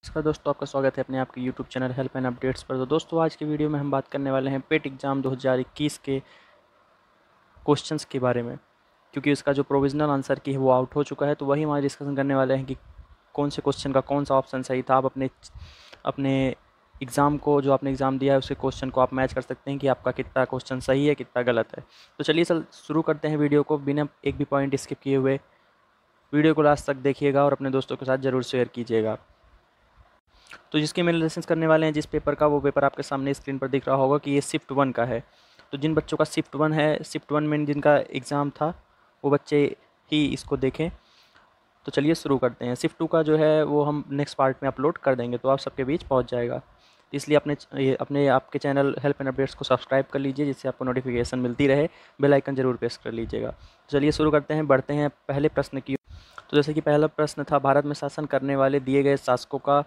नमस्कार दोस्तों, आपका स्वागत है अपने आपके YouTube channel help and updates पर। तो दोस्तों, आज की वीडियो में हम बात करने वाले हैं पेट एग्ज़ाम 2021 के क्वेश्चंस के बारे में। क्योंकि उसका जो प्रोविज़नल आंसर की है वो आउट हो चुका है, तो वही हमारे डिस्कशन करने वाले हैं कि कौन से क्वेश्चन का कौन सा ऑप्शन सही था। आप अपने अपने एग्ज़ाम को, जो आपने एग्ज़ाम दिया है, उसके क्वेश्चन को आप मैच कर सकते हैं कि आपका कितना क्वेश्चन सही है, कितना गलत है। तो चलिए शुरू करते हैं वीडियो को बिना एक भी पॉइंट स्किप किए हुए। वीडियो को लास्ट तक देखिएगा और अपने दोस्तों के साथ ज़रूर शेयर कीजिएगा। तो जिसके हम एनालिसिस करने वाले हैं जिस पेपर का, वो पेपर आपके सामने स्क्रीन पर दिख रहा होगा कि ये शिफ्ट 1 का है। तो जिन बच्चों का शिफ्ट 1 है, शिफ्ट 1 में जिनका एग्ज़ाम था, वो बच्चे ही इसको देखें। तो चलिए शुरू करते हैं। शिफ्ट 2 का जो है वो हम नेक्स्ट पार्ट में अपलोड कर देंगे, तो आप सबके बीच पहुंच जाएगा। तो इसलिए अपने आपके चैनल हेल्प एंड अपडेट्स को सब्सक्राइब कर लीजिए, जिससे आपको नोटिफिकेशन मिलती रहे। बेल आइकन जरूर प्रेस कर लीजिएगा। तो चलिए शुरू करते हैं, बढ़ते हैं पहले प्रश्न की। तो जैसे कि पहला प्रश्न था, भारत में शासन करने वाले दिए गए शासकों का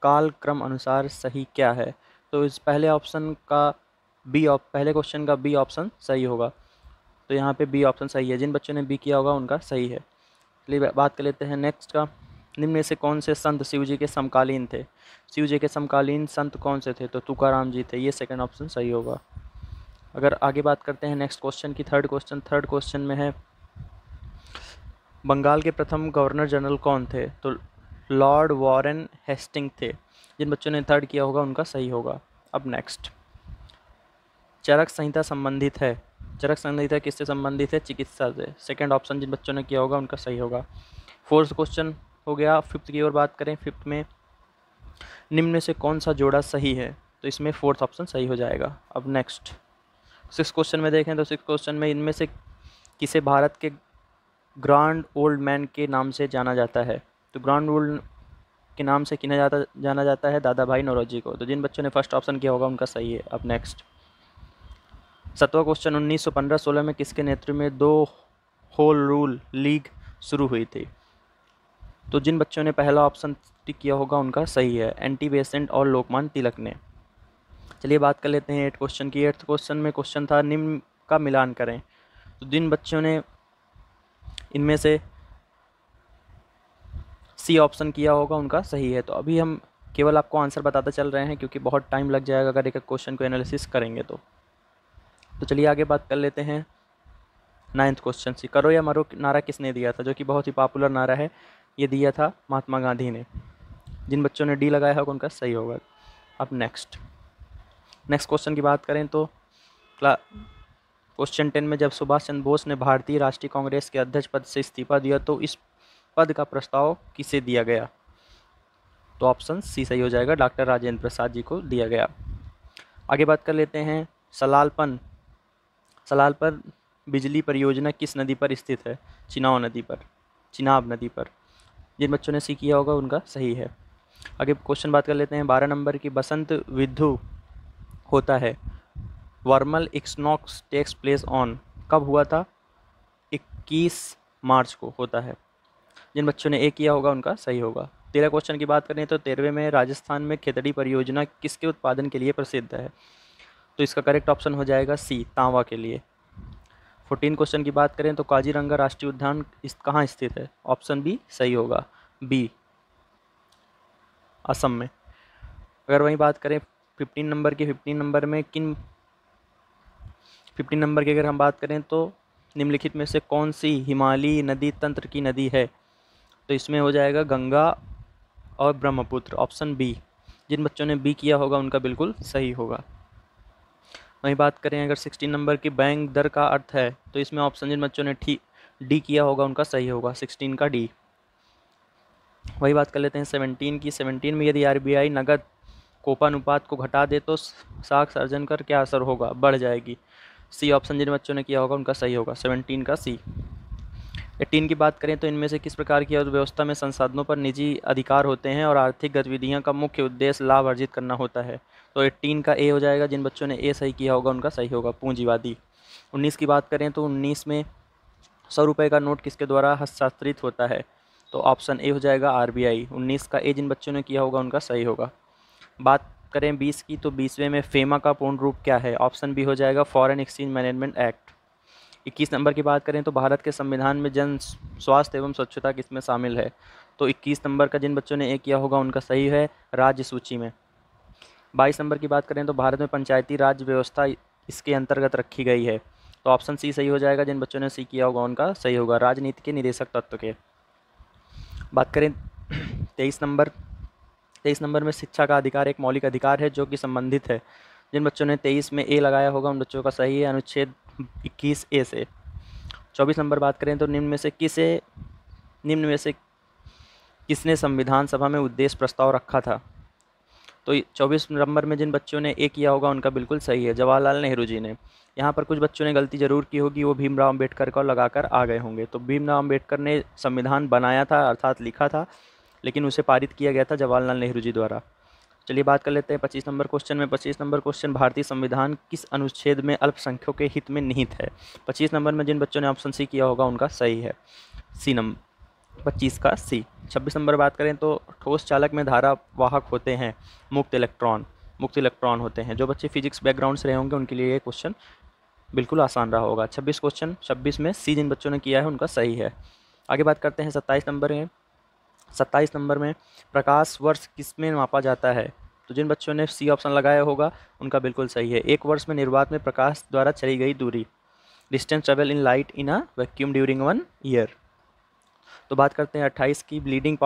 काल क्रम अनुसार सही क्या है। तो इस पहले क्वेश्चन का बी ऑप्शन सही होगा। तो यहाँ पे बी ऑप्शन सही है। जिन बच्चों ने बी किया होगा उनका सही है। चलिए बात कर लेते हैं नेक्स्ट का। निम्न में से कौन से संत शिव जी के समकालीन थे। शिव जी के समकालीन संत कौन से थे। तो तुकाराम जी थे। ये सेकंड ऑप्शन सही होगा। अगर आगे बात करते हैं नेक्स्ट क्वेश्चन की, थर्ड क्वेश्चन में है, बंगाल के प्रथम गवर्नर जनरल कौन थे। तो लॉर्ड वॉरेन हेस्टिंग थे। जिन बच्चों ने थर्ड किया होगा उनका सही होगा। अब नेक्स्ट, चरक संहिता संबंधित है। चरक संहिता किससे संबंधित है। चिकित्सा से। सेकंड ऑप्शन जिन बच्चों ने किया होगा उनका सही होगा। फोर्थ क्वेश्चन हो गया। फिफ्थ की ओर बात करें, फिफ्थ में निम्न में से कौन सा जोड़ा सही है। तो इसमें फोर्थ ऑप्शन सही हो जाएगा। अब नेक्स्ट सिक्स क्वेश्चन में देखें तो सिक्स क्वेश्चन में इनमें से किसे भारत के ग्रांड ओल्ड मैन के नाम से जाना जाता है। तो ग्रांड ओल्ड के नाम से जाना जाता है दादा भाई नौरोजी को। तो जिन बच्चों ने फर्स्ट ऑप्शन किया होगा उनका सही है। अब नेक्स्ट सातवां क्वेश्चन, 1915-16 में किसके नेतृत्व में दो होल रूल लीग शुरू हुई थी। तो जिन बच्चों ने पहला ऑप्शन टिक किया होगा उनका सही है, एंटी बेसेंट और लोकमान तिलक ने। चलिए बात कर लेते हैं एट क्वेश्चन की। एट्थ क्वेश्चन में क्वेश्चन था, निम्न का मिलान करें। तो जिन बच्चों ने इनमें से सी ऑप्शन किया होगा उनका सही है। तो अभी हम केवल आपको आंसर बताते चल रहे हैं, क्योंकि बहुत टाइम लग जाएगा अगर एक क्वेश्चन को एनालिसिस करेंगे तो चलिए आगे बात कर लेते हैं नाइन्थ क्वेश्चन से। करो या मरो नारा किसने दिया था, जो कि बहुत ही पॉपुलर नारा है। ये दिया था महात्मा गांधी ने। जिन बच्चों ने डी लगाया होगा उनका सही होगा। अब नेक्स्ट क्वेश्चन की बात करें तो क्वेश्चन 10 में, जब सुभाष चंद्र बोस ने भारतीय राष्ट्रीय कांग्रेस के अध्यक्ष पद से इस्तीफा दिया तो इस पद का प्रस्ताव किसे दिया गया। तो ऑप्शन सी सही हो जाएगा, डॉक्टर राजेंद्र प्रसाद जी को दिया गया। आगे बात कर लेते हैं सलालपन बिजली परियोजना किस नदी पर स्थित है। चिनाब नदी पर। जिन बच्चों ने सी किया होगा उनका सही है। आगे क्वेश्चन बात कर लेते हैं 12 नंबर की। बसंत विद्धु होता है, वर्मल इक्विनॉक्स टेक्स प्लेस ऑन, कब हुआ था। 21 मार्च को होता है। जिन बच्चों ने ए किया होगा उनका सही होगा। 13 क्वेश्चन की बात करें तो 13वें में, राजस्थान में खेतड़ी परियोजना किसके उत्पादन के लिए प्रसिद्ध है। तो इसका करेक्ट ऑप्शन हो जाएगा सी, तांबा के लिए। 14 क्वेश्चन की बात करें तो काजीरंगा राष्ट्रीय उद्यान कहाँ स्थित है। ऑप्शन बी सही होगा, बी, असम में। अगर वहीं बात करें 15 नंबर की, 15 नंबर की अगर हम बात करें तो निम्नलिखित में से कौन सी हिमालयी नदी तंत्र की नदी है। तो इसमें हो जाएगा गंगा और ब्रह्मपुत्र, ऑप्शन बी। जिन बच्चों ने बी किया होगा उनका बिल्कुल सही होगा। वहीं बात करें अगर 16 नंबर की, बैंक दर का अर्थ है। तो इसमें ऑप्शन जिन बच्चों ने डी किया होगा उनका सही होगा, 16 का डी। वही बात कर लेते हैं 17 की। 17 में, यदि आरबीआई नगद कोपानुपात को घटा दे तो साख सर्जन कर क्या असर होगा, बढ़ जाएगी। सी ऑप्शन जिन बच्चों ने किया होगा उनका सही होगा, 17 का सी। 18 की बात करें तो इनमें से किस प्रकार की अर्थव्यवस्था में संसाधनों पर निजी अधिकार होते हैं और आर्थिक गतिविधियों का मुख्य उद्देश्य लाभ अर्जित करना होता है। तो 18 का ए हो जाएगा। जिन बच्चों ने ए सही किया होगा उनका सही होगा, पूंजीवादी। 19 की बात करें तो 19 में 100 रुपये का नोट किसके द्वारा हस्तांतरित होता है। तो ऑप्शन ए हो जाएगा, आरबीआई। 19 का ए जिन बच्चों ने किया होगा उनका सही होगा। बात करें 20 की तो 20वें में फेमा का पूर्ण रूप क्या है। ऑप्शन बी हो जाएगा, foreign exchange management act. 21 number की बात करें तो भारत के संविधान में जन स्वास्थ्य एवं स्वच्छता किसमें शामिल है? तो 21 नंबर का जिन बच्चों ने ए किया होगा उनका सही है राज्य सूची में। 22 नंबर की बात करें तो भारत में पंचायती राज व्यवस्था इसके अंतर्गत रखी गई है। तो ऑप्शन सी सही हो जाएगा, जिन बच्चों ने सी किया होगा उनका सही होगा, राजनीति के निदेशक तत्व के। बात करें 23 नंबर में शिक्षा का अधिकार एक मौलिक अधिकार है जो कि संबंधित है। जिन बच्चों ने 23 में ए लगाया होगा उन बच्चों का सही है अनुच्छेद 21 ए से। 24 नंबर बात करें तो निम्न में से किसने संविधान सभा में उद्देश्य प्रस्ताव रखा था? तो 24 नंबर में जिन बच्चों ने ए किया होगा उनका बिल्कुल सही है, जवाहरलाल नेहरू जी ने। यहाँ पर कुछ बच्चों ने गलती जरूर की होगी, वो भीमराव अम्बेडकर को लगाकर आ गए होंगे। तो भीमराव अम्बेडकर ने संविधान बनाया था अर्थात लिखा था, लेकिन उसे पारित किया गया था जवाहरलाल नेहरू जी द्वारा। चलिए बात कर लेते हैं 25 नंबर क्वेश्चन में। 25 नंबर क्वेश्चन, भारतीय संविधान किस अनुच्छेद में अल्पसंख्यकों के हित में निहित है? 25 नंबर में जिन बच्चों ने ऑप्शन सी किया होगा उनका सही है, सी नंबर 25 का सी। 26 नंबर बात करें तो ठोस चालक में धारा वाहक होते हैं मुक्त इलेक्ट्रॉन होते हैं। जो बच्चे फिजिक्स बैकग्राउंड से रहे होंगे उनके लिए ये क्वेश्चन बिल्कुल आसान रहा होगा। 26 में सी जिन बच्चों ने किया है उनका सही है। आगे बात करते हैं 27 नंबर में प्रकाश वर्ष किस में मापा जाता है? तो जिन बच्चों ने सी ऑप्शन लगाया होगा उनका बिल्कुल सही है, एक वर्ष में निर्वात में प्रकाश द्वारा चली गई दूरी, distance travel in light in a vacuum during 1 year. तो बात करते हैं 28 की, ब्लीचिंग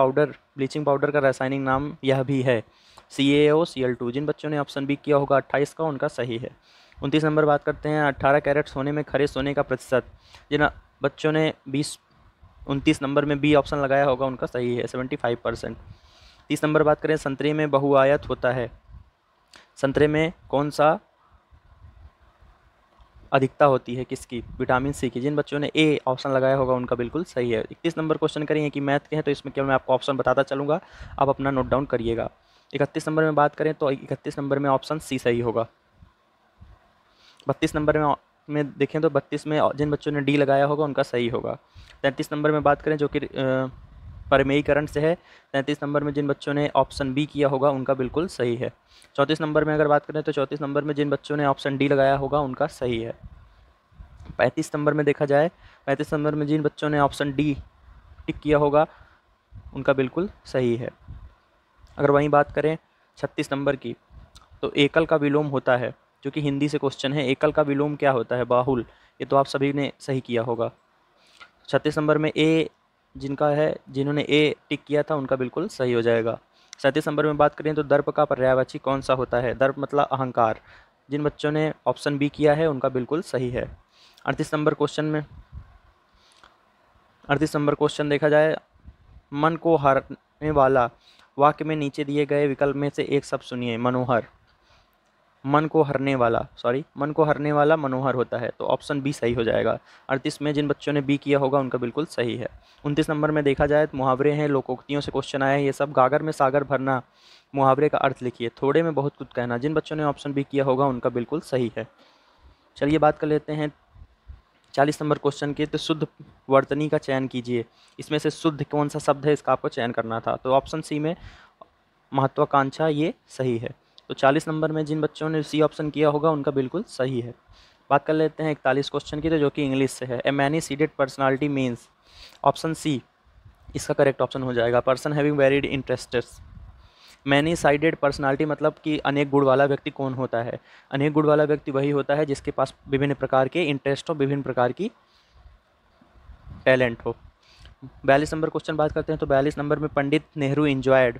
पाउडर का रासायनिक नाम यह भी है, CaOCl2। जिन बच्चों ने ऑप्शन बी किया होगा 28 का उनका सही है। 29 नंबर बात करते हैं 18 कैरेट सोने में खरे सोने का प्रतिशत। जिन बच्चों ने 29 नंबर में बी ऑप्शन लगाया होगा उनका सही है, 75%। 30 नंबर बात करें, संतरे में बहुआयत होता है। संतरे में कौन सा अधिकता होती है किसकी? विटामिन सी की। जिन बच्चों ने ए ऑप्शन लगाया होगा उनका बिल्कुल सही है। 31 नंबर क्वेश्चन करेंगे कि मैथ के हैं, तो इसमें केवल मैं आपको ऑप्शन बताता चलूँगा, आप अपना नोट डाउन करिएगा। 31 नंबर में बात करें तो 31 नंबर में ऑप्शन सी सही होगा। 32 नंबर में देखें तो 32 में जिन बच्चों ने डी लगाया होगा उनका सही होगा। 33 नंबर में बात करें जो कि परमेयीकरण से है, 33 नंबर में जिन बच्चों ने ऑप्शन बी किया होगा उनका बिल्कुल सही है। 34 नंबर में अगर बात करें तो 34 नंबर में जिन बच्चों ने ऑप्शन डी लगाया होगा उनका सही है। 35 नंबर में देखा जाए, 35 नंबर में जिन बच्चों ने ऑप्शन डी टिक किया होगा उनका बिल्कुल सही है। अगर वहीं बात करें 36 नंबर की, तो एकल का विलोम होता है, जो कि हिंदी से क्वेश्चन है, एकल का विलोम क्या होता है? बाहुल। ये तो आप सभी ने सही किया होगा। 36 नंबर में ए जिनका है, जिन्होंने ए टिक किया था उनका बिल्कुल सही हो जाएगा। 37 नंबर में बात करें तो दर्प का पर्यायवाची कौन सा होता है? दर्प मतलब अहंकार। जिन बच्चों ने ऑप्शन बी किया है उनका बिल्कुल सही है। 38 नंबर क्वेश्चन देखा जाए, मन को हरने वाला वाक्य में नीचे दिए गए विकल्प में से एक शब्द सुनिए। मनोहर। मन को हरने वाला मनोहर होता है, तो ऑप्शन बी सही हो जाएगा। 38 में जिन बच्चों ने बी किया होगा उनका बिल्कुल सही है। 29 नंबर में देखा जाए तो मुहावरे हैं, लोकोक्तियों से क्वेश्चन आया है ये सब। गागर में सागर भरना, मुहावरे का अर्थ लिखिए। थोड़े में बहुत कुछ कहना। जिन बच्चों ने ऑप्शन बी किया होगा उनका बिल्कुल सही है। चलिए बात कर लेते हैं 40 नंबर क्वेश्चन की, तो शुद्ध वर्तनी का चयन कीजिए। इसमें से शुद्ध कौन सा शब्द है इसका आपको चयन करना था, तो ऑप्शन सी में महत्वाकांक्षा ये सही है। तो 40 नंबर में जिन बच्चों ने सी ऑप्शन किया होगा उनका बिल्कुल सही है। बात कर लेते हैं 41 क्वेश्चन की, तो जो कि इंग्लिश से है। A many sided personality means, option C इसका करेक्ट ऑप्शन हो जाएगा, person having varied interests. Many sided personality मतलब कि अनेक गुण वाला व्यक्ति कौन होता है? अनेक गुण वाला व्यक्ति वही होता है जिसके पास विभिन्न प्रकार के इंटरेस्ट हो, विभिन्न प्रकार की टैलेंट हो। 42 नंबर क्वेश्चन बात करते हैं, तो 42 नंबर में Pandit Nehru enjoyed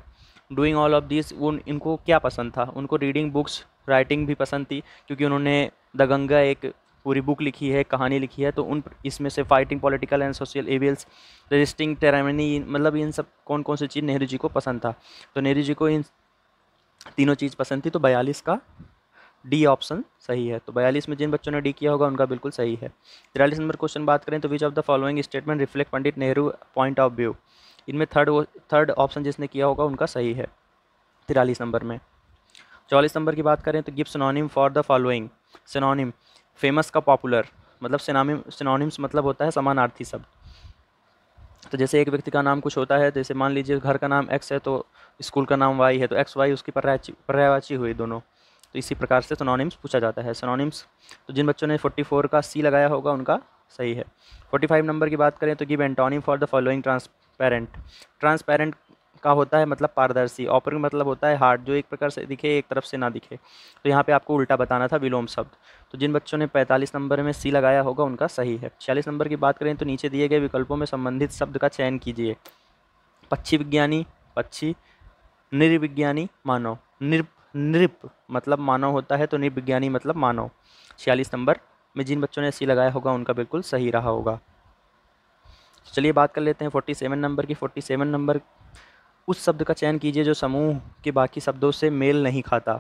doing all of this, इनको क्या पसंद था? उनको रीडिंग बुक्स, राइटिंग भी पसंद थी, क्योंकि उन्होंने द गंगा एक पूरी बुक लिखी है, कहानी लिखी है। तो उन इसमें से fighting political and social evils, resisting tyranny, मतलब इन सब कौन कौन सी चीज़ नेहरू जी को पसंद था? तो नेहरू जी को इन तीनों चीज़ पसंद थी, तो 42 का डी ऑप्शन सही है। तो 42 में जिन बच्चों ने डी किया होगा उनका बिल्कुल सही है। 43 नंबर क्वेश्चन बात करें तो which of the following statement reflect Pandit Nehru point of view, इनमें थर्ड ऑप्शन जिसने किया होगा उनका सही है 43 नंबर में। 44 नंबर की बात करें तो give synonym for the following. Synonym, famous का पॉपुलर, मतलब सिनोनिम्स मतलब होता है समानार्थी शब्द। तो जैसे एक व्यक्ति का नाम कुछ होता है, जैसे मान लीजिए घर का नाम एक्स है तो स्कूल का नाम वाई है, तो एक्स वाई उसकी पर्यायवाची हुई दोनों। तो इसी प्रकार से सिनोनिम्स पूछा जाता है। सिनोनिम्स, तो जिन बच्चों ने 44 का सी लगाया होगा उनका सही है। 45 नंबर की बात करें तो give antonym for the following. Transparent, transparent का होता है मतलब पारदर्शी। ओपेक मतलब होता है हार्ड, जो एक प्रकार से दिखे एक तरफ से ना दिखे। तो यहाँ पे आपको उल्टा बताना था, विलोम शब्द। तो जिन बच्चों ने 45 नंबर में सी लगाया होगा उनका सही है। 46 नंबर की बात करें तो नीचे दिए गए विकल्पों में संबंधित शब्द का चयन कीजिए। पक्षी विज्ञानी, पक्षी। निर्विज्ञानी, मानव। नृप मतलब मानव होता है, तो निर्विज्ञानी मतलब मानव। 46 नंबर में जिन बच्चों ने सी लगाया होगा उनका बिल्कुल सही रहा होगा। चलिए बात कर लेते हैं 47 नंबर की। 47 नंबर, उस शब्द का चयन कीजिए जो समूह के बाकी शब्दों से मेल नहीं खाता।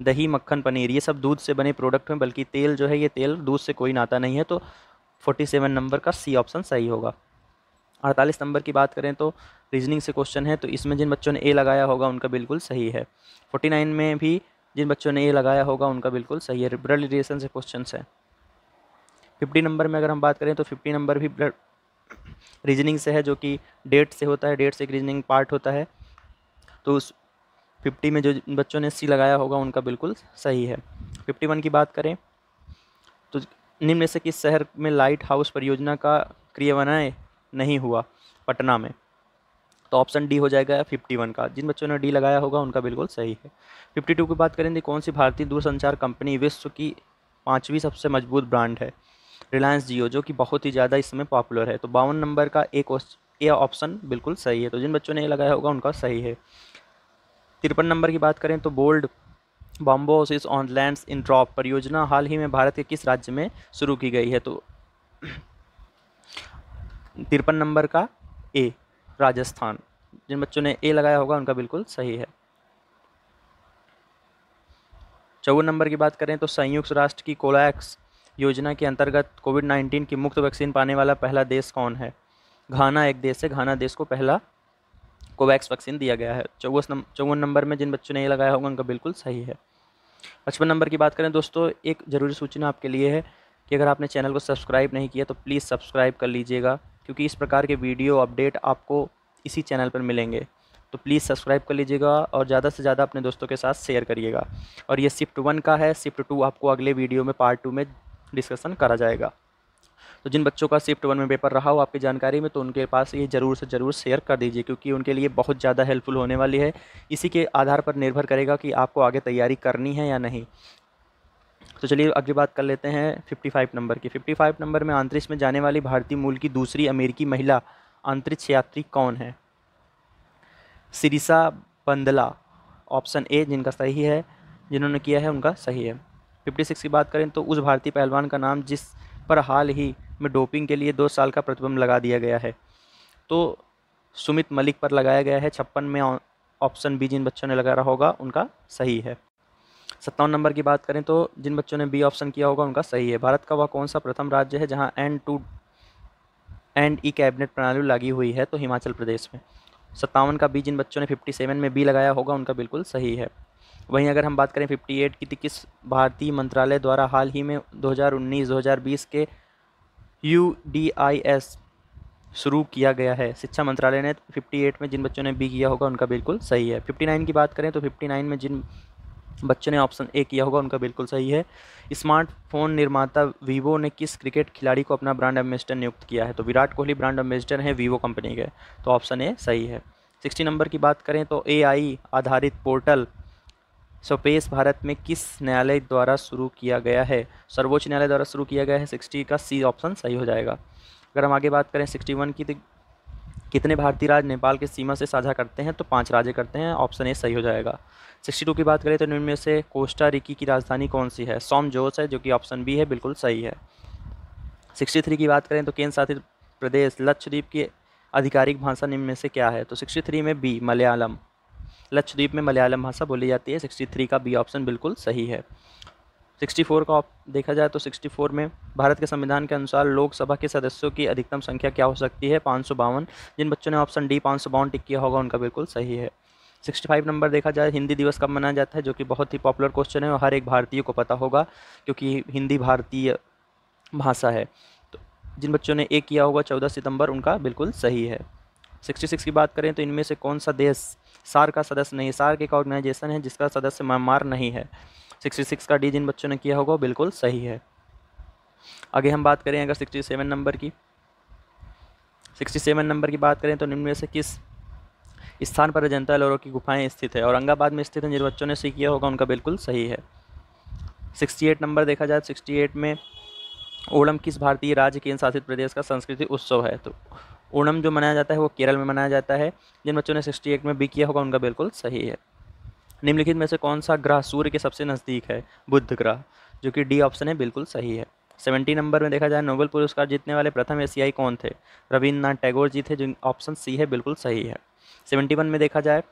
दही, मक्खन, पनीर, ये सब दूध से बने प्रोडक्ट हैं, बल्कि तेल जो है ये तेल दूध से कोई नाता नहीं है। तो 47 नंबर का सी ऑप्शन सही होगा। 48 नंबर की बात करें तो रीजनिंग से क्वेश्चन है, तो इसमें जिन बच्चों ने ए लगाया होगा उनका बिल्कुल सही है। 49 में भी जिन बच्चों ने ए लगाया होगा उनका बिल्कुल सही है। ब्लड रिलेशन से क्वेश्चन है। 50 नंबर में अगर हम बात करें तो 50 नंबर भी ब्लड रीजनिंग से है, जो कि डेट से होता है। डेट से एक रीजनिंग पार्ट होता है। तो उस 50 में जो बच्चों ने सी लगाया होगा उनका बिल्कुल सही है। 51 की बात करें तो निम्न में से किस शहर में लाइट हाउस परियोजना का क्रियान्वयन नहीं हुआ? पटना में। तो ऑप्शन डी हो जाएगा 51 का। जिन बच्चों ने डी लगाया होगा उनका बिल्कुल सही है। 52 की बात करें तो कौन सी भारतीय दूरसंचार कंपनी विश्व की 5वीं सबसे मजबूत ब्रांड है? रिलायंस जियो, जो कि बहुत ही ज़्यादा इस समय पॉपुलर है। तो 52 नंबर का ए ऑप्शन बिल्कुल सही है। तो जिन बच्चों ने ए लगाया होगा उनका सही है। 53 नंबर की बात करें तो बोल्ड बॉम्बोसिस ऑन लैंड्स इन ड्रॉप परियोजना हाल ही में भारत के किस राज्य में शुरू की गई है? तो 53 नंबर का ए, राजस्थान। जिन बच्चों ने ए लगाया होगा उनका बिल्कुल सही है। 54 नंबर की बात करें तो संयुक्त राष्ट्र की कोवैक्स योजना के अंतर्गत कोविड-19 की मुफ्त वैक्सीन पाने वाला पहला देश कौन है? घाना एक देश है। घाना देश को पहला कोवैक्स वैक्सीन दिया गया है। 54 नंबर में जिन बच्चों ने ए लगाया होगा उनका बिल्कुल सही है। 55 नंबर की बात करें दोस्तों, एक ज़रूरी सूचना आपके लिए है कि अगर आपने चैनल को सब्सक्राइब नहीं किया तो प्लीज़ सब्सक्राइब कर लीजिएगा, क्योंकि इस प्रकार के वीडियो अपडेट आपको इसी चैनल पर मिलेंगे। तो प्लीज़ सब्सक्राइब कर लीजिएगा और ज़्यादा से ज़्यादा अपने दोस्तों के साथ शेयर करिएगा। और ये शिफ्ट 1 का है, शिफ्ट 2 आपको अगले वीडियो में पार्ट 2 में डिस्कशन करा जाएगा। तो जिन बच्चों का शिफ्ट 1 में पेपर रहा हो आपकी जानकारी में, तो उनके पास ये ज़रूर से ज़रूर शेयर कर दीजिए, क्योंकि उनके लिए बहुत ज़्यादा हेल्पफुल होने वाली है। इसी के आधार पर निर्भर करेगा कि आपको आगे तैयारी करनी है या नहीं। तो चलिए अगली बात कर लेते हैं 55 नंबर की। 55 नंबर में अंतरिक्ष में जाने वाली भारतीय मूल की दूसरी अमेरिकी महिला अंतरिक्ष यात्री कौन है? सिरिसा बंदला, ऑप्शन ए जिनका सही है, जिन्होंने किया है उनका सही है। 56 की बात करें तो उस भारतीय पहलवान का नाम जिस पर हाल ही में डोपिंग के लिए 2 साल का प्रतिबंध लगा दिया गया है? तो सुमित मलिक पर लगाया गया है। 56 में ऑप्शन बी जिन बच्चों ने लगा रहा होगा उनका सही है। 57 नंबर की बात करें तो जिन बच्चों ने बी ऑप्शन किया होगा उनका सही है। भारत का वह कौन सा प्रथम राज्य है जहां एंड ई कैबिनेट प्रणाली लगी हुई है? तो हिमाचल प्रदेश में। 57 का बी जिन बच्चों ने 57 में बी लगाया होगा उनका बिल्कुल सही है। वहीं अगर हम बात करें 58 की, तो किस भारतीय मंत्रालय द्वारा हाल ही में 2019-2020 के UDIS शुरू किया गया है? शिक्षा मंत्रालय ने। 58 में जिन बच्चों ने बी किया होगा उनका बिल्कुल सही है। 59 की बात करें तो 59 में जिन बच्चों ने ऑप्शन ए किया होगा उनका बिल्कुल सही है। स्मार्टफोन निर्माता वीवो ने किस क्रिकेट खिलाड़ी को अपना ब्रांड एम्बेसडर नियुक्त किया है? तो विराट कोहली ब्रांड एम्बेसडर हैं वीवो कंपनी के। तो ऑप्शन ए सही है। 60 नंबर की बात करें तो AI आधारित पोर्टल स्वपेश भारत में किस न्यायालय द्वारा शुरू किया गया है? सर्वोच्च न्यायालय द्वारा शुरू किया गया है। 60 का सी ऑप्शन सही हो जाएगा। अगर हम आगे बात करें 61 की, तो कितने भारतीय राज्य नेपाल की सीमा से साझा करते हैं? तो 5 राज्य करते हैं। ऑप्शन ए सही हो जाएगा। 62 की बात करें तो इनमें से कोस्टा रिकी की राजधानी कौन सी है? सॉम जोस है, जो कि ऑप्शन बी है, बिल्कुल सही है। 63 की बात करें तो केंद्र शासित प्रदेश लक्षद्वीप की आधिकारिक भाषा निम्न में से क्या है? तो 63 में बी, मलयालम। लक्षद्वीप में मलयालम भाषा बोली जाती है। 63 का बी ऑप्शन बिल्कुल सही है। 64 का देखा जाए तो 64 में भारत के संविधान के अनुसार लोकसभा के सदस्यों की अधिकतम संख्या क्या हो सकती है? 552। जिन बच्चों ने ऑप्शन डी 552 टिक किया होगा उनका बिल्कुल सही है। 65 नंबर देखा जाए हिंदी दिवस कब मनाया जाता है, जो कि बहुत ही पॉपुलर क्वेश्चन है और हर एक भारतीय को पता होगा, क्योंकि हिंदी भारतीय भाषा है। तो जिन बच्चों ने ए किया होगा 14 सितंबर, उनका बिल्कुल सही है। 66 की बात करें तो इनमें से कौन सा देश सार्क का सदस्य नहीं? सार्क एक ऑर्गेनाइजेशन है जिसका सदस्य म्यांमार नहीं है। 66 का डी जिन बच्चों ने किया होगा वो बिल्कुल सही है। आगे हम बात करें अगर 67 नंबर की, 67 नंबर की बात करें तो निम्न में से किस स्थान पर अजंता एलोरा की गुफाएं स्थित है? औरंगाबाद में स्थित है। जिन बच्चों ने सी किया होगा उनका बिल्कुल सही है। 68 नंबर देखा जाए, 68 में ओणम किस भारतीय राज्य केंद्र शासित प्रदेश का संस्कृति उत्सव है? तो ओणम जो मनाया जाता है वो केरल में मनाया जाता है। जिन बच्चों ने 68 में बी किया होगा उनका बिल्कुल सही है। निम्नलिखित में से कौन सा ग्रह सूर्य के सबसे नज़दीक है? बुध ग्रह, जो कि डी ऑप्शन है, बिल्कुल सही है। 70 नंबर में देखा जाए, नोबेल पुरस्कार जीतने वाले प्रथम एशियाई कौन थे? रविन्द्रनाथ टैगोर जी थे, जो ऑप्शन सी है, बिल्कुल सही है। 71 में देखा जाए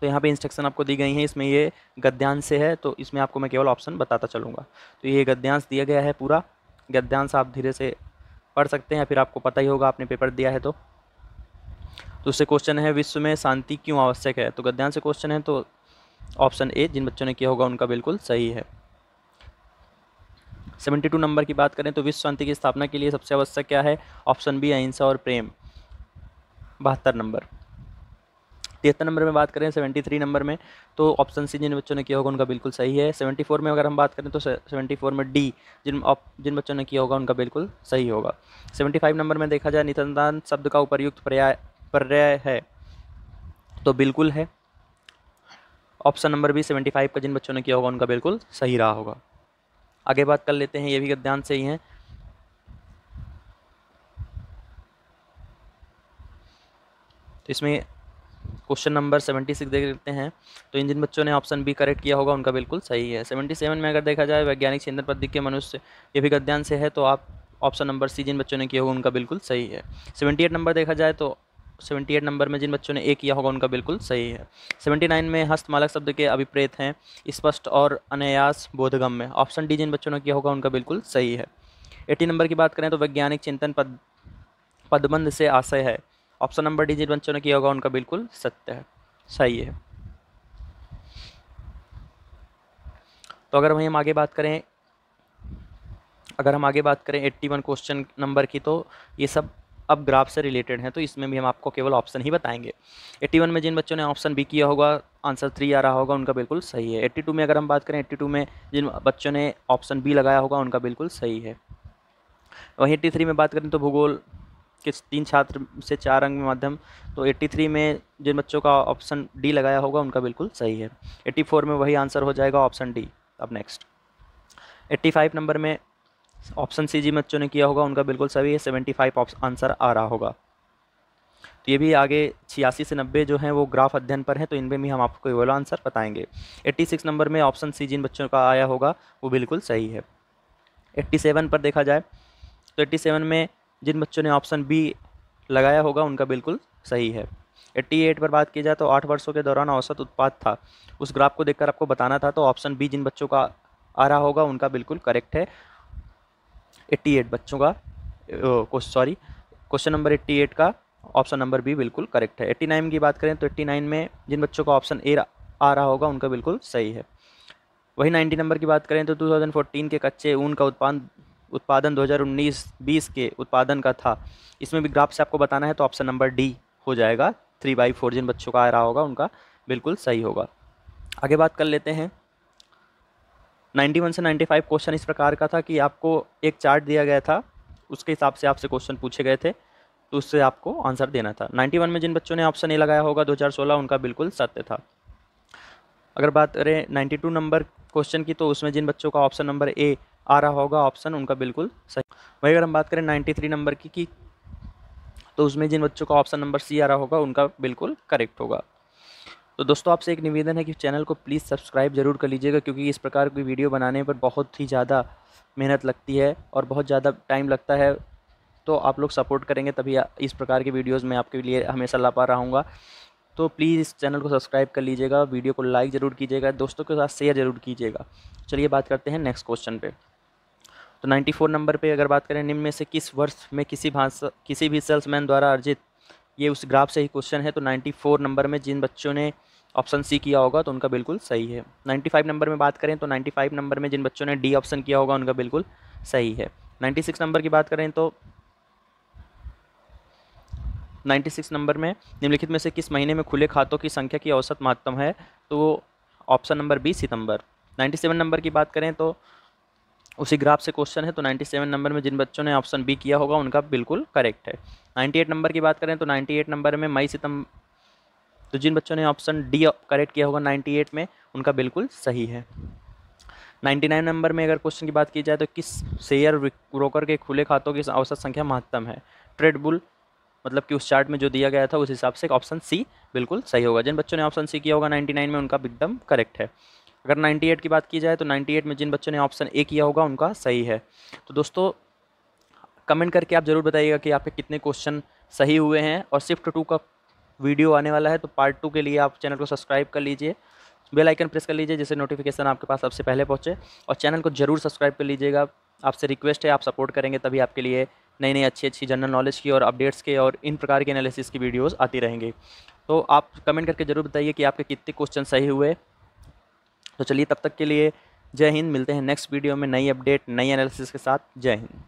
तो यहाँ पे इंस्ट्रक्शन आपको दी गई हैं, इसमें ये गद्यांश से है तो इसमें आपको मैं केवल ऑप्शन बताता चलूँगा। तो ये गद्यांश दिया गया है, पूरा गद्यांश आप धीरे से पढ़ सकते हैं, फिर आपको पता ही होगा, आपने पेपर दिया है तो उससे क्वेश्चन है, विश्व में शांति क्यों आवश्यक है? तो गद्यांश से क्वेश्चन है, तो ऑप्शन ए जिन बच्चों ने किया होगा उनका बिल्कुल सही है। 72 नंबर की बात करें तो विश्व शांति की स्थापना के लिए सबसे आवश्यक क्या है? ऑप्शन बी अहिंसा और प्रेम। 72 नंबर। 73 नंबर में बात करें 73 नंबर में तो ऑप्शन सी जिन बच्चों ने किया होगा उनका बिल्कुल सही है। 74 में अगर हम बात करें तो 74 में डी जिन बच्चों ने किया होगा उनका बिल्कुल सही होगा। 75 नंबर में देखा जाए, निसंतान शब्द का उपयुक्त पर्याय है? तो बिल्कुल है। ऑप्शन नंबर बी 75 का जिन बच्चों ने किया होगा उनका बिल्कुल सही रहा होगा। आगे बात कर लेते हैं, ये भी गद्यांश से ही हैं। तो इसमें क्वेश्चन नंबर 76 देख लेते हैं। तो इन जिन बच्चों ने ऑप्शन बी करेक्ट किया होगा उनका बिल्कुल सही है। 77 में अगर देखा जाए, वैज्ञानिक चिंतन पद्धति के मनुष्य, ये भी गद्यांश से है, तो आप ऑप्शन नंबर सी जिन बच्चों ने किया होगा उनका बिल्कुल सही है। 78 नंबर देखा जाए तो 78 नंबर में जिन बच्चों ने ए किया होगा उनका बिल्कुल सही है। 79 में हस्तमालक शब्द के अभिप्रेत हैं? स्पष्ट और अनायास बोधगम्य। ऑप्शन डी जिन बच्चों ने किया होगा उनका बिल्कुल सही है। 80 नंबर की बात करें तो वैज्ञानिक चिंतन पदबंध से आशय है? ऑप्शन नंबर डी जिन बच्चों ने किया होगा उनका बिल्कुल सत्य है, सही है। तो अगर हम आगे बात करें 81 क्वेश्चन नंबर की, तो ये सब अब ग्राफ से रिलेटेड हैं, तो इसमें भी हम आपको केवल ऑप्शन ही बताएंगे। 81 में जिन बच्चों ने ऑप्शन बी किया होगा, आंसर 3 आ रहा होगा, उनका बिल्कुल सही है। 82 में अगर हम बात करें, 82 में जिन बच्चों ने ऑप्शन बी लगाया होगा उनका बिल्कुल सही है। वहीं 83 में बात करें तो भूगोल के 3 छात्र से 4 अंक में माध्यम, तो 83 में जिन बच्चों का ऑप्शन डी लगाया होगा उनका बिल्कुल सही है। 84 में वही आंसर हो जाएगा, ऑप्शन डी। अब नेक्स्ट 85 नंबर में ऑप्शन सी जिन बच्चों ने किया होगा उनका बिल्कुल सही है। 75 आंसर आ रहा होगा। तो ये भी आगे 86 से 90 जो हैं वो ग्राफ अध्ययन पर हैं, तो इनमें भी हम आपको ये वाला आंसर बताएंगे। 86 नंबर में ऑप्शन सी जिन बच्चों का आया होगा वो बिल्कुल सही है। 87 पर देखा जाए तो 87 में जिन बच्चों ने ऑप्शन बी लगाया होगा उनका बिल्कुल सही है। 88 पर बात की जाए तो 8 वर्षों के दौरान औसत उत्पाद था, उस ग्राफ को देखकर आपको बताना था, तो ऑप्शन बी जिन बच्चों का आ रहा होगा उनका बिल्कुल करेक्ट है। 88 बच्चों का क्वेश्चन नंबर 88 का ऑप्शन नंबर बी बिल्कुल करेक्ट है। 89 की बात करें तो 89 में जिन बच्चों का ऑप्शन ए आ रहा होगा उनका बिल्कुल सही है। वही 90 नंबर की बात करें तो 2014 के कच्चे ऊन का उत्पादन 2019-20 के उत्पादन का था, इसमें भी ग्राफ से आपको बताना है, तो ऑप्शन नंबर डी हो जाएगा। 3/4 जिन बच्चों का आ रहा होगा उनका बिल्कुल सही होगा। आगे बात कर लेते हैं। 91 से 95 क्वेश्चन इस प्रकार का था कि आपको एक चार्ट दिया गया था, उसके हिसाब से आपसे क्वेश्चन पूछे गए थे, तो उससे आपको आंसर देना था। 91 में जिन बच्चों ने ऑप्शन ए लगाया होगा 2016 उनका बिल्कुल सत्य था। अगर बात करें 92 नंबर क्वेश्चन की, तो उसमें जिन बच्चों का ऑप्शन नंबर ए आ रहा होगा ऑप्शन उनका बिल्कुल सही। वही अगर हम बात करें 93 नंबर की तो उसमें जिन बच्चों का ऑप्शन नंबर सी आ रहा होगा उनका बिल्कुल करेक्ट होगा। तो दोस्तों आपसे एक निवेदन है कि चैनल को प्लीज़ सब्सक्राइब जरूर कर लीजिएगा, क्योंकि इस प्रकार की वीडियो बनाने पर बहुत ही ज़्यादा मेहनत लगती है और बहुत ज़्यादा टाइम लगता है, तो आप लोग सपोर्ट करेंगे तभी इस प्रकार की वीडियोज़ मैं आपके लिए हमेशा ला पा रहूँगा। तो प्लीज़ इस चैनल को सब्सक्राइब कर लीजिएगा, वीडियो को लाइक ज़रूर कीजिएगा, दोस्तों के साथ शेयर ज़रूर कीजिएगा। चलिए बात करते हैं नेक्स्ट क्वेश्चन पे। तो 94 नंबर पे अगर बात करें, निम्न में से किस वर्ष में किसी भी सेल्समैन द्वारा अर्जित, ये उस ग्राफ से ही क्वेश्चन है, तो 94 नंबर में जिन बच्चों ने ऑप्शन सी किया होगा तो उनका बिल्कुल सही है। 95 नंबर में बात करें तो 95 नंबर में जिन बच्चों ने डी ऑप्शन किया होगा उनका बिल्कुल सही है। 96 नंबर की बात करें तो 96 नंबर में निम्नलिखित में से किस महीने में खुले खातों की संख्या की औसत महत्तम है, तो ऑप्शन नंबर बी सितंबर। 97 नंबर की बात करें तो उसी ग्राफ से क्वेश्चन है, तो 97 नंबर में जिन बच्चों ने ऑप्शन बी किया होगा उनका बिल्कुल करेक्ट है। 98 नंबर की बात करें तो 98 नंबर में मई सितंबर, तो जिन बच्चों ने ऑप्शन डी करेक्ट किया होगा 98 में उनका बिल्कुल सही है। 99 नंबर में अगर क्वेश्चन की बात की जाए तो किस शेयर ब्रोकर के खुले खातों की औसत संख्या महत्तम है? ट्रेडबुल, मतलब कि उस चार्ट में जो दिया गया था उस हिसाब से ऑप्शन सी बिल्कुल सही होगा। जिन बच्चों ने ऑप्शन सी किया होगा 99 में उनका एकदम करेक्ट है। अगर 98 की बात की जाए तो 98 में जिन बच्चों ने ऑप्शन ए किया होगा उनका सही है। तो दोस्तों कमेंट करके आप ज़रूर बताइएगा कि आपके कितने क्वेश्चन सही हुए हैं। और शिफ्ट 2 का वीडियो आने वाला है, तो पार्ट 2 के लिए आप चैनल को सब्सक्राइब कर लीजिए, बेल आइकन प्रेस कर लीजिए जिससे नोटिफिकेशन आपके पास सबसे पहले पहुंचे। और चैनल को जरूर सब्सक्राइब कर लीजिएगा, आपसे रिक्वेस्ट है, आप सपोर्ट करेंगे तभी आपके लिए नई नई अच्छी जनरल नॉलेज की और अपडेट्स के और इन प्रकार के एनालिसिस की वीडियोस आती रहेंगी। तो आप कमेंट करके ज़रूर बताइए कि आपके कितने क्वेश्चन सही हुए। तो चलिए तब तक के लिए जय हिंद, मिलते हैं नेक्स्ट वीडियो में नई अपडेट नई एनालिसिस के साथ। जय हिंद।